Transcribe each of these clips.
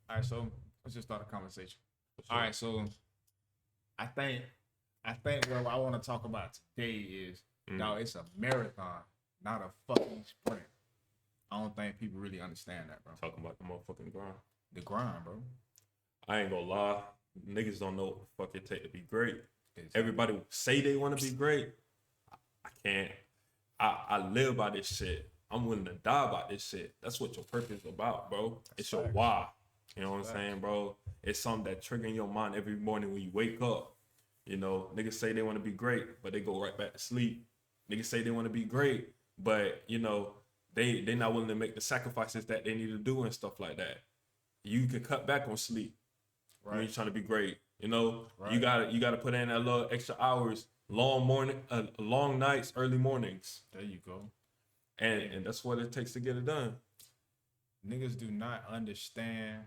All right, so let's just start a conversation. All right, so I think what I want to talk about today is dog, it's a marathon, not a fucking sprint. I don't think people really understand that, bro. Talking about the motherfucking grind. The grind, bro. I ain't gonna lie. Niggas don't know what the fuck it take to be great. Exactly. Everybody say they want to be great. I can't. I live by this shit. I'm willing to die by this shit. That's what your purpose is about, bro. It's your facts. why. You know what I'm Facts. saying, bro? It's something that trigger in your mind every morning when you wake up. You know, niggas say they want to be great, but they go right back to sleep. Niggas say they want to be great, but you know, they not willing to make the sacrifices that they need to do and stuff like that. You can cut back on sleep when you're trying to be great. You know, you gotta put in that little extra hours, long nights, early mornings, There you go. and that's what it takes to get it done. Niggas do not understand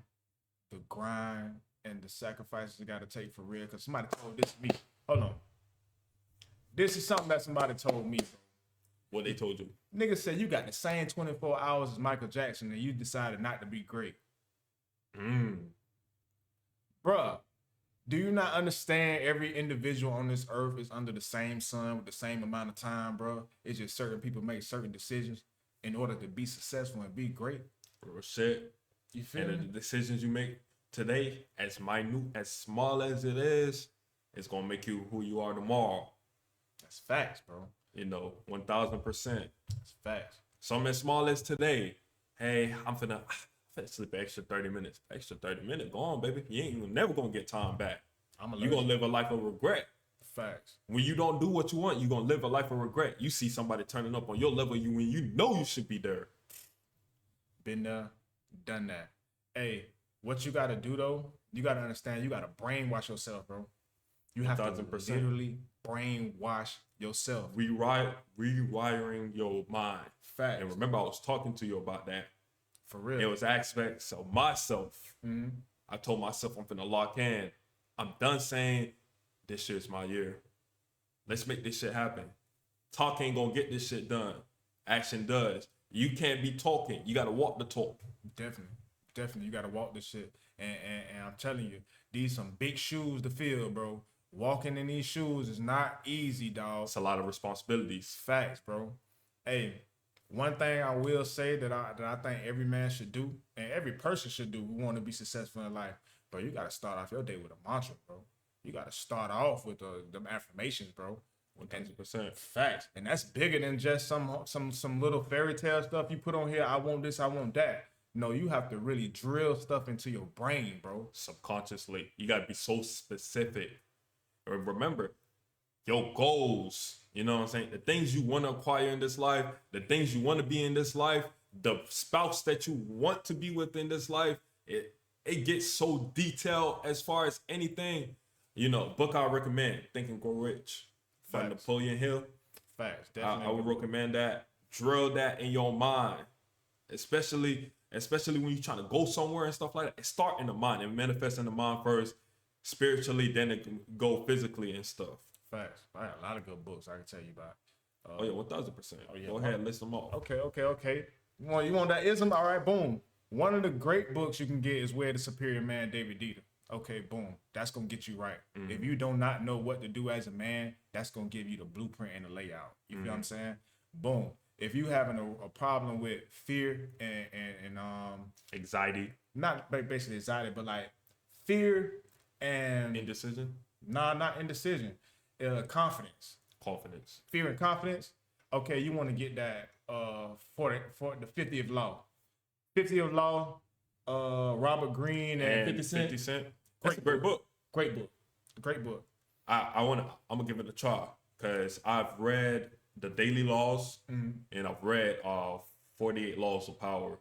the grind and the sacrifices you got to take for real. Cause somebody told this to me. Hold on. This is something that somebody told me. What they told you. Niggas said you got the same 24 hours as Michael Jackson and you decided not to be great. Bruh, do you not understand every individual on this earth is under the same sun with the same amount of time, bro? It's just certain people make certain decisions in order to be successful and be great. Real shit. You feel And me? the decisions you make today, as minute, as small as it is, it's gonna make you who you are tomorrow. That's facts, bro. You know, 1000%. That's facts. Something as small as today. Hey, I'm finna sleep an extra 30 minutes. Extra 30 minutes, go on, baby. You never gonna get time back. You're gonna live a life of regret. Facts. When you don't do what you want, you're gonna live a life of regret. You see somebody turning up on your level, when you know you should be there. Been there, done that. Hey, what you gotta do though, you gotta understand you gotta brainwash yourself, bro. You have to 1000%. literally brainwash yourself. Rewiring your mind. Facts. And remember, I was talking to you about that. For real. It was aspects of myself. I told myself I'm finna lock in. I'm done saying this shit's my year. Let's make this shit happen. Talk ain't gonna get this shit done. Action does. You can't be talking. You gotta walk the talk. Definitely, you gotta walk this shit. And I'm telling you, these some big shoes to fill, bro. Walking in these shoes is not easy, dog. It's a lot of responsibilities. Facts, bro. Hey, one thing I will say that I think every man should do and every person should do who want to be successful in life, bro, you gotta start off your day with a mantra, bro. You gotta start off with them affirmations, bro. 100%. Facts. And that's bigger than just some little fairy tale stuff you put on here. I want this, I want that. No, you have to really drill stuff into your brain, bro. Subconsciously, you gotta be so specific. Remember, your goals, you know what I'm saying? The things you want to acquire in this life, the things you want to be in this life, the spouse that you want to be with in this life, it gets so detailed as far as anything. You know, book I recommend, Think and Grow Rich by Facts. Napoleon Hill. Facts. Definitely. I would recommend that. Drill that in your mind, especially when you're trying to go somewhere and stuff like that. Start in the mind and manifest in the mind first, spiritually, then it can go physically and stuff. Facts. I got a lot of good books I can tell you about. Oh yeah, 1000%. Go ahead and list them off. Okay. You want that ism? All right, boom. One of the great books you can get is Where the Superior Man, David Dieter. Okay, boom. That's gonna get you right. If you do not know what to do as a man, that's gonna give you the blueprint and the layout. You feel what I'm saying? Boom. If you having a problem with fear and Anxiety, not basically anxiety, but like fear and indecision, not indecision, confidence. confidence. Fear and confidence. Okay, you want to get that for the 50th law. 50th law, Robert Greene and 50 Cent. 50 Cent. That's a great book. Great book. I'm gonna give it a try because I've read the Daily Laws and I've read 48 Laws of Power.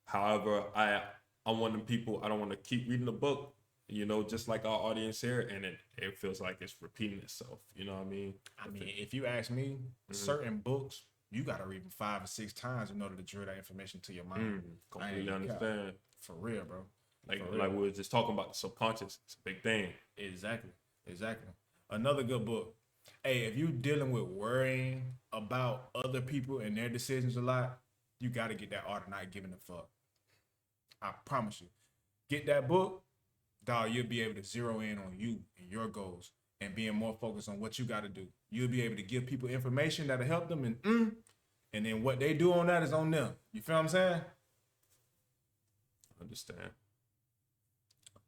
However, I'm one of them people, I don't want to keep reading the book, you know, just like our audience here, and it feels like it's repeating itself. You know what I mean? If you ask me, certain books you gotta read them 5 or 6 times in order to drill that information to your mind. Completely understand. For real, bro. Like we were just talking about the subconscious. It's a big thing. Exactly. Another good book. Hey, if you dealing with worrying about other people and their decisions a lot, you got to get that art of not giving a fuck. I promise you. get that book, dog, you'll be able to zero in on you and your goals and being more focused on what you got to do. You'll be able to give people information that'll help them, and then what they do on that is on them. You feel what I'm saying? Understand.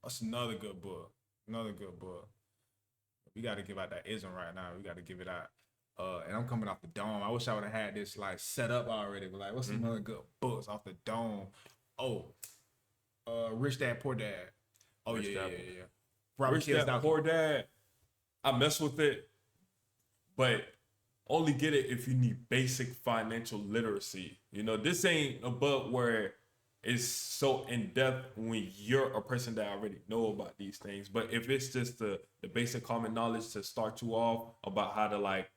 That's another good book. Another good book. We got to give out that ism right now. We got to give it out. And I'm coming off the dome. I wish I would have had this like set up already. But like, what's some other good books off the dome? Oh, Rich Dad Poor Dad. Oh Rich yeah. Robert Rich Dad Poor Dad. I mess with it, but only get it if you need basic financial literacy. You know, this ain't a book where it's so in depth when you're a person that already know about these things. But if it's just the basic common knowledge to start you off about how to like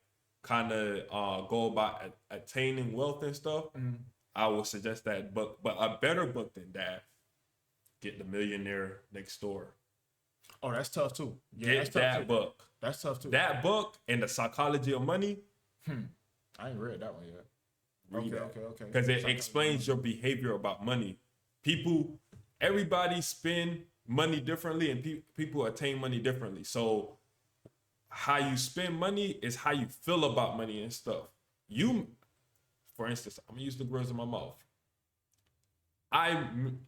kind of go about attaining wealth and stuff, I would suggest that book. But a better book than that, get The Millionaire Next Door. Oh, that's tough too. Yeah, get that's tough that too. book. That's tough too. That book and The Psychology of Money. I ain't read that one yet. Okay. Because it explains your behavior about money. Everybody spend money differently, and people attain money differently. So how you spend money is how you feel about money and stuff. For instance, I'm gonna use the words in my mouth.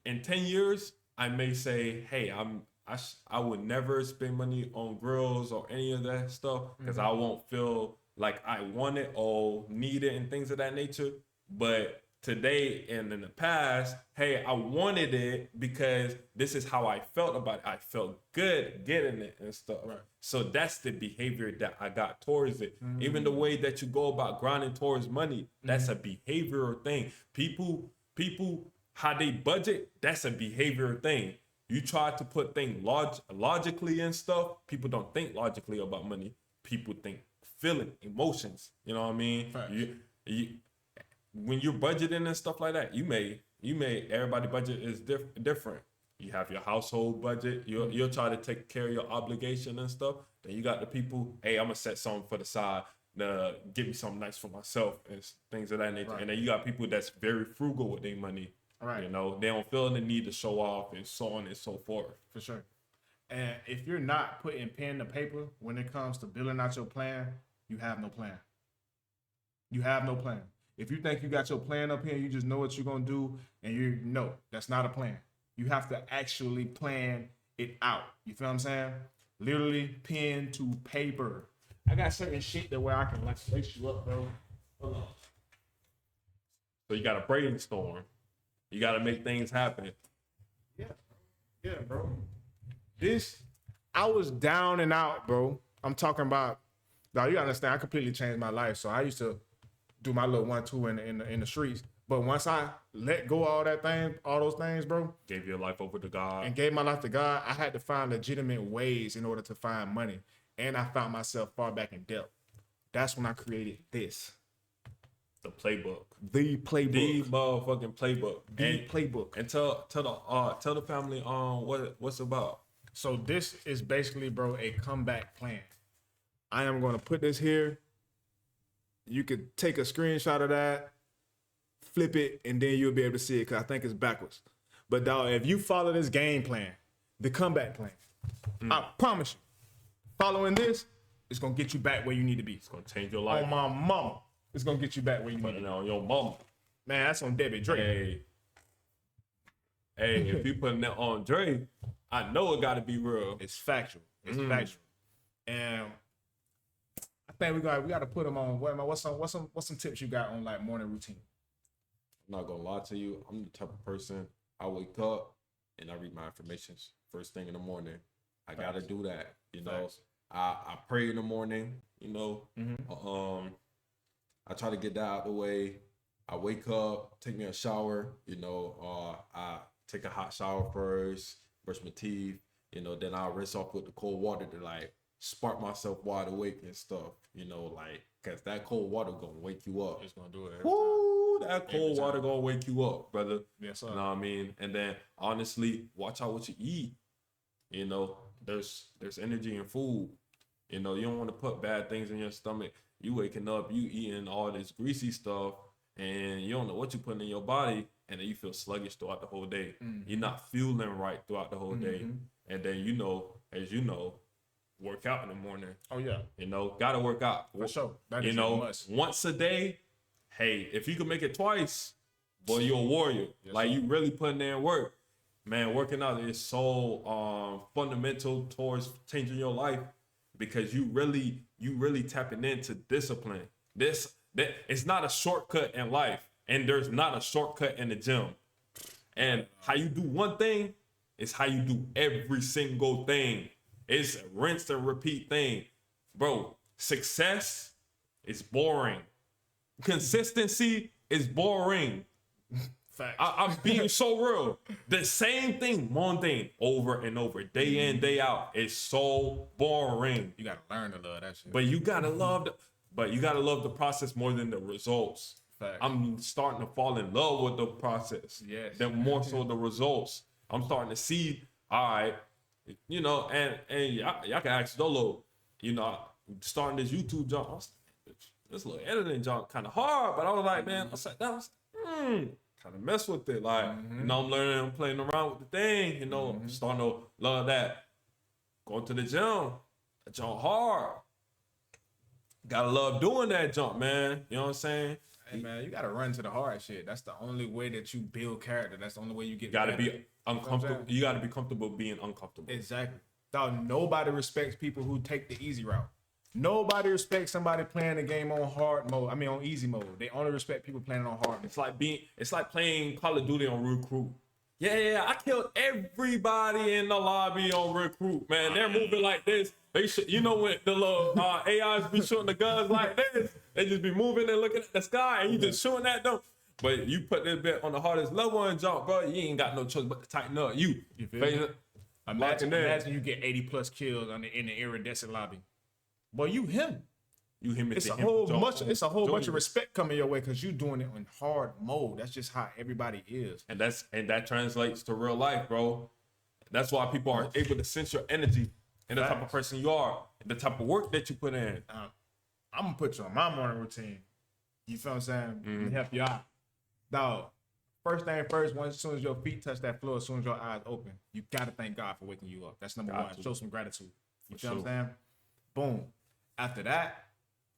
In 10 years, I may say, hey, I would never spend money on grills or any of that stuff because I won't feel like I want it or need it and things of that nature. But today and in the past, hey, I wanted it because this is how I felt about it. I felt good getting it and stuff. Right. So that's the behavior that I got towards it. Even the way that you go about grinding towards money, that's a behavioral thing. People, how they budget, that's a behavioral thing. You try to put things logically and stuff, people don't think logically about money. People think feeling, emotions. You know what I mean? When you're budgeting and stuff like that, you may everybody budget is different. You have your household budget. You'll try to take care of your obligation and stuff. Then you got the people, hey, I'm gonna set something for the side to give me something nice for myself and things of that nature. Right. And then you got people that's very frugal with their money. Right. You know, they don't feel the need to show off and so on and so forth. For sure. And if you're not putting pen to paper when it comes to building out your plan, you have no plan. You have no plan. If you think you got your plan up here, you just know what you're going to do, and no, that's not a plan. You have to actually plan it out. You feel what I'm saying? Literally pen to paper. I got certain shit that where I can like lace you up, bro. Hold on. So you got to brainstorm. You got to make things happen. Yeah, bro. I was down and out, bro. I'm talking about, now you understand, I completely changed my life. So I used to do my little 1-2 in the streets. But once I let go of all those things, bro. Gave your life over to God. And gave my life to God, I had to find legitimate ways in order to find money. And I found myself far back in debt. That's when I created this. The playbook. The playbook. The motherfucking playbook. Playbook. And tell the family what's about. So this is basically, bro, a comeback plan. I am going to put this here. You could take a screenshot of that, flip it, and then you'll be able to see it because I think it's backwards. But dog, if you follow this game plan, the comeback plan, I promise you, following this, it's going to get you back where you need to be. It's going to change your life. On my mama. It's going to get you back where you need to be. On your mama. Man, that's on Debbie Dre. Hey, if you putting that on Dre, I know it got to be real. It's factual. It's factual. And I think we got to put them on. What's some tips you got on like morning routine? I'm not gonna lie to you. I'm the type of person, I wake up and I read my affirmations first thing in the morning. I gotta do that. You know, I pray in the morning. You know, I try to get that out of the way. I wake up, take me a shower. You know, I take a hot shower first, brush my teeth. You know, then I'll rinse off with the cold water to like spark myself wide awake and stuff. You know, like, cause that cold water gonna wake you up. It's gonna do it. Woo, that cold water gonna wake you up, brother. Yes, sir. You know what I mean? And then honestly, watch out what you eat. You know, there's energy in food. You know, you don't want to put bad things in your stomach. You waking up, you eating all this greasy stuff, and you don't know what you putting in your body. and then you feel sluggish throughout the whole day. You're not feeling right throughout the whole day. And then, as you know, work out in the morning. Oh yeah. Gotta work out. For sure. That is a must. Once a day, hey, if you can make it twice, boy, you're a warrior. Yes, you really putting in work. Man, working out is so fundamental towards changing your life because you really tapping into discipline. It's not a shortcut in life, and there's not a shortcut in the gym. And how you do one thing is how you do every single thing. It's a rinse and repeat thing. Bro, success is boring. Consistency is boring. Facts. I'm being so real. The same thing, one thing, over and over, day in, day out. It's so boring. You gotta learn to love that shit. But you gotta love the process more than the results. Facts. I'm starting to fall in love with the process. Yes. Then more so the results. I'm starting to see, all right, and y'all can ask Dolo, starting this YouTube jump. This little editing jump kind of hard, but I was like, man, I sat down, kind of mess with it. Like, I'm learning, I'm playing around with the thing, I'm starting to love that. Going to the gym, that jump hard. Gotta love doing that jump, man. You know what I'm saying? Hey man, you gotta run to the hard shit. That's the only way that you build character. That's the only way you get. You gotta be uncomfortable. You gotta be comfortable being uncomfortable. Exactly. Dog, nobody respects people who take the easy route. Nobody respects somebody playing the game on hard mode. I mean, on easy mode. They only respect people playing on hard mode. It's like playing Call of Duty on Recruit. Yeah, I killed everybody in the lobby on Recruit, man. They're moving like this. They should, when the little AIs be shooting the guns like this, they just be moving and looking at the sky, and you just shooting at them. But you put this bit on the hardest level and jump, bro. You ain't got no choice but to tighten up. You feel me? Imagine you get 80 plus kills in the iridescent lobby. Boy, you him. It's a whole bunch of respect coming your way because you doing it on hard mode. That's just how everybody is. And that translates to real life, bro. That's why people are able to sense your energy and the type of person you are, and the type of work that you put in. I'm gonna put you on my morning routine. You feel what I'm saying? To help you out. Dog, first thing first, as soon as your feet touch that floor, as soon as your eyes open, you gotta thank God for waking you up. That's number one. Show some gratitude. You feel what I'm saying? Boom. After that,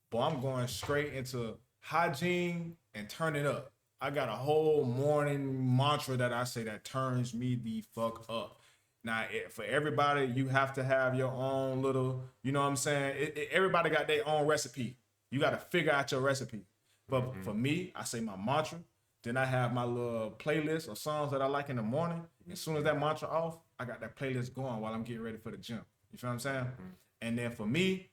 boy, I'm going straight into hygiene and turn it up. I got a whole morning mantra that I say that turns me the fuck up. Now, for everybody, you have to have your own little, you know what I'm saying? Everybody got their own recipe. You got to figure out your recipe. But for me, I say my mantra. Then I have my little playlist of songs that I like in the morning. As soon as that mantra off, I got that playlist going while I'm getting ready for the gym. You feel what I'm saying? And then for me,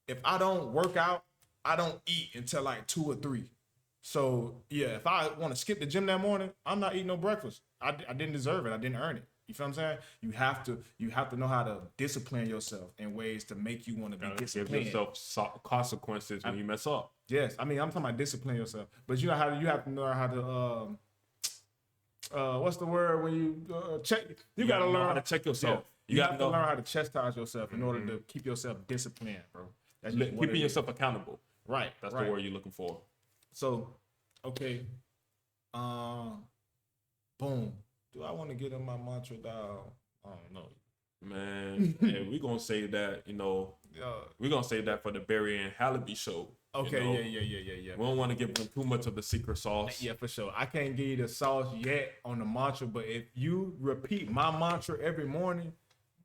if I don't work out, I don't eat until like 2 or 3. So yeah, if I want to skip the gym that morning, I'm not eating no breakfast. I didn't deserve it. I didn't earn it. You feel what I'm saying? You have to know how to discipline yourself in ways to make you want to be disciplined. Give yourself consequences when you mess up. Yes, I mean I'm talking about discipline yourself, but you have to know how to what's the word when you check? You gotta learn how to check yourself. Yeah. You have to learn how to chastise yourself in order to keep yourself disciplined, bro. That's keeping yourself accountable. Right. That's the word you're looking for. So, okay. Boom. Do I want to get in my mantra down? I don't know. Man, we're going to save that, we're going to save that for the Barry and Hallaby show. Okay, yeah. We don't want to give them too much of the secret sauce. Yeah, for sure. I can't give you the sauce yet on the mantra, but if you repeat my mantra every morning,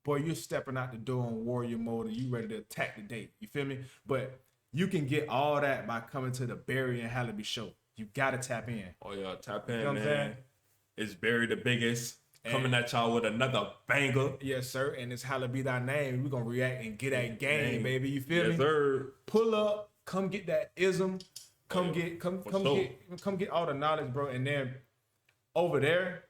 boy, you're stepping out the door in warrior mode and you ready to attack the day. You feel me? But you can get all that by coming to the Barry and Hallaby show. You got to tap in. Oh, yeah, tap in, man. It's Barry the biggest. Coming at y'all with another banger. Yes, sir. And it's Hallaby thy name. We're going to react and get that game, baby. You feel me? Yes, sir. Pull up. Come get that ism. Come get all the knowledge, bro. And then over there,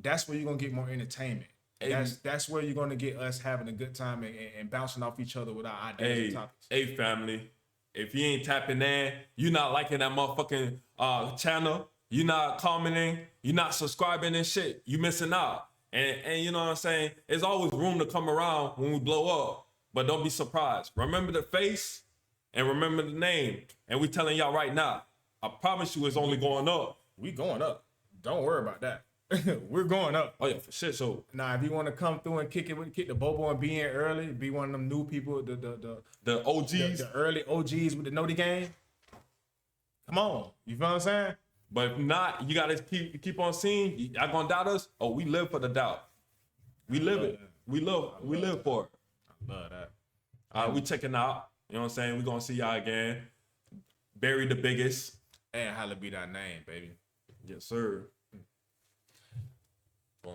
that's where you're going to get more entertainment. That's where you're going to get us having a good time and bouncing off each other with our ideas and topics. Hey, family. If you ain't tapping in, you not liking that motherfucking channel, you not commenting, you not subscribing and shit, you missing out. And you know what I'm saying? There's always room to come around when we blow up, but don't be surprised. Remember the face and remember the name. And we telling y'all right now, I promise you it's only going up. We going up. Don't worry about that. We're going up. Oh yeah, for shit. So Now, if you want to come through and kick the bobo and be in early, be one of them new people, the OGs. the early OGs with the Noti game. Come on, you feel what I'm saying? But if not, you gotta keep on seeing. Y'all gonna doubt us? Oh, we live for the doubt. We live it. We live for it. I love that. All right, we checking out. You know what I'm saying? We gonna see y'all again. Barry the biggest. And holla be that name, baby. Yes, sir. Boom.